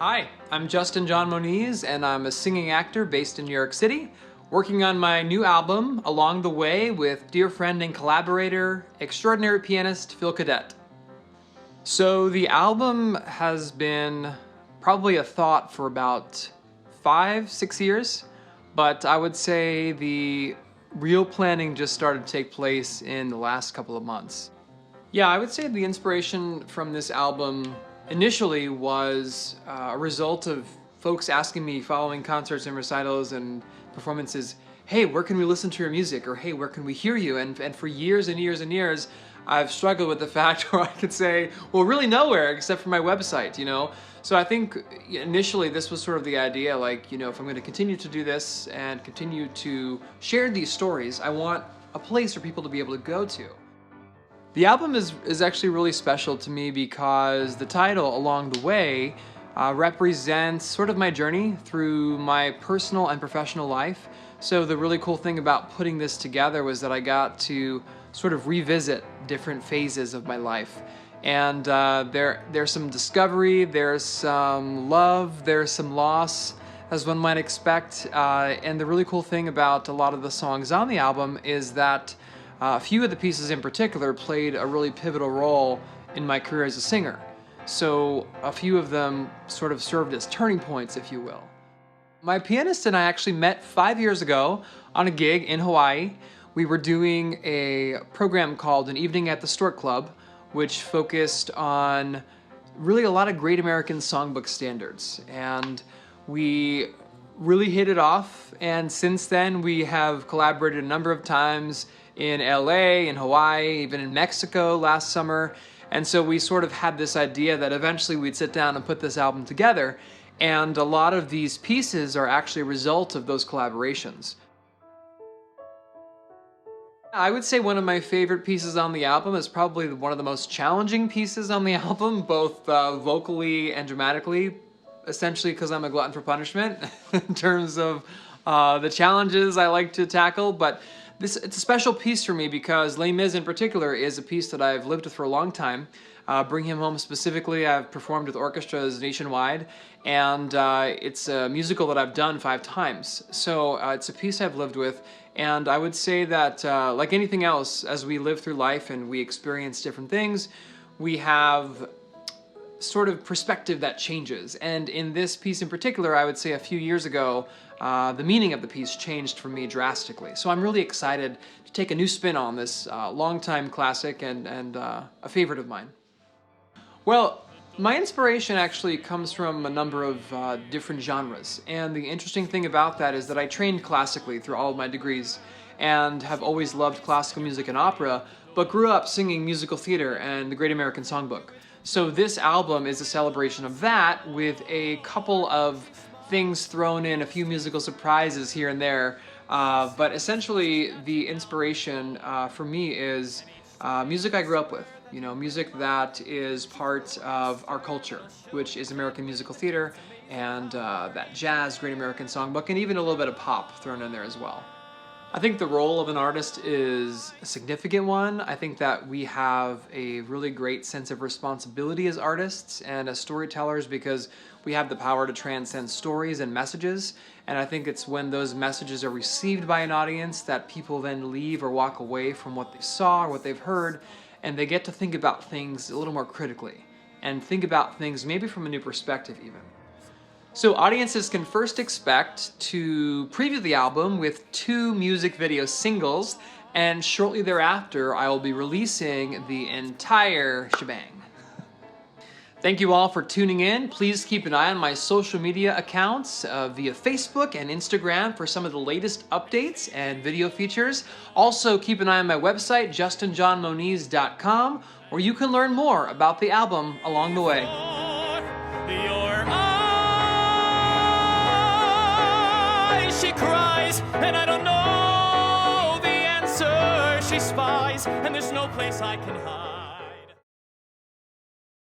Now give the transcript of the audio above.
Hi, I'm John Moniz, and I'm a singing actor based in New York City, working on my new album along the way with dear friend and collaborator, extraordinary pianist Phil Cadet. So the album has been probably a thought for about 5-6 years, but I would say the real planning just started to take place in the last couple of months. Yeah, I would say the inspiration from this album initially was a result of folks asking me following concerts and recitals and performances, hey, where can we listen to your music? Or hey, where can we hear you? And for years and years and years, I've struggled with the fact where I could say, well, really nowhere except for my website, you know? So I think initially this was sort of the idea, like, you know, if I'm going to continue to do this and continue to share these stories, I want a place for people to be able to go to. The album is actually really special to me because the title, Along the Way, represents sort of my journey through my personal and professional life. So the really cool thing about putting this together was that I got to sort of revisit different phases of my life. And there's some discovery, there's some love, there's some loss, as one might expect. And the really cool thing about a lot of the songs on the album is that a few of the pieces in particular played a really pivotal role in my career as a singer. So a few of them sort of served as turning points, if you will. My pianist and I actually met 5 years ago on a gig in Hawaii. We were doing a program called An Evening at the Stork Club, which focused on really a lot of great American songbook standards. And we really hit it off, and since then we have collaborated a number of times in LA, in Hawaii, even in Mexico last summer. And so we sort of had this idea that eventually we'd sit down and put this album together. And a lot of these pieces are actually a result of those collaborations. I would say one of my favorite pieces on the album is probably one of the most challenging pieces on the album, both vocally and dramatically, essentially because I'm a glutton for punishment in terms of the challenges I like to tackle. But it's a special piece for me because Les Mis in particular is a piece that I've lived with for a long time. Bring Him Home specifically, I've performed with orchestras nationwide, and it's a musical that I've done 5 times. So it's a piece I've lived with, and I would say that like anything else, as we live through life and we experience different things, we have sort of perspective that changes. And in this piece in particular, I would say a few years ago, the meaning of the piece changed for me drastically. So I'm really excited to take a new spin on this longtime classic and a favorite of mine. Well, my inspiration actually comes from a number of different genres. And the interesting thing about that is that I trained classically through all of my degrees and have always loved classical music and opera, but grew up singing musical theater and the Great American Songbook. So this album is a celebration of that with a couple of things thrown in, a few musical surprises here and there. But essentially the inspiration for me is music I grew up with. You know, music that is part of our culture, which is American musical theater and that jazz, Great American Songbook, and even a little bit of pop thrown in there as well. I think the role of an artist is a significant one. I think that we have a really great sense of responsibility as artists and as storytellers because we have the power to transcend stories and messages. And I think it's when those messages are received by an audience that people then leave or walk away from what they saw or what they've heard, and they get to think about things a little more critically and think about things maybe from a new perspective even. So audiences can first expect to preview the album with 2 music video singles, and shortly thereafter I will be releasing the entire shebang. Thank you all for tuning in. Please keep an eye on my social media accounts via Facebook and Instagram for some of the latest updates and video features. Also keep an eye on my website, justinjohnmoniz.com, where you can learn more about the album along the way. She cries, and I don't know the answer. She spies, and there's no place I can hide.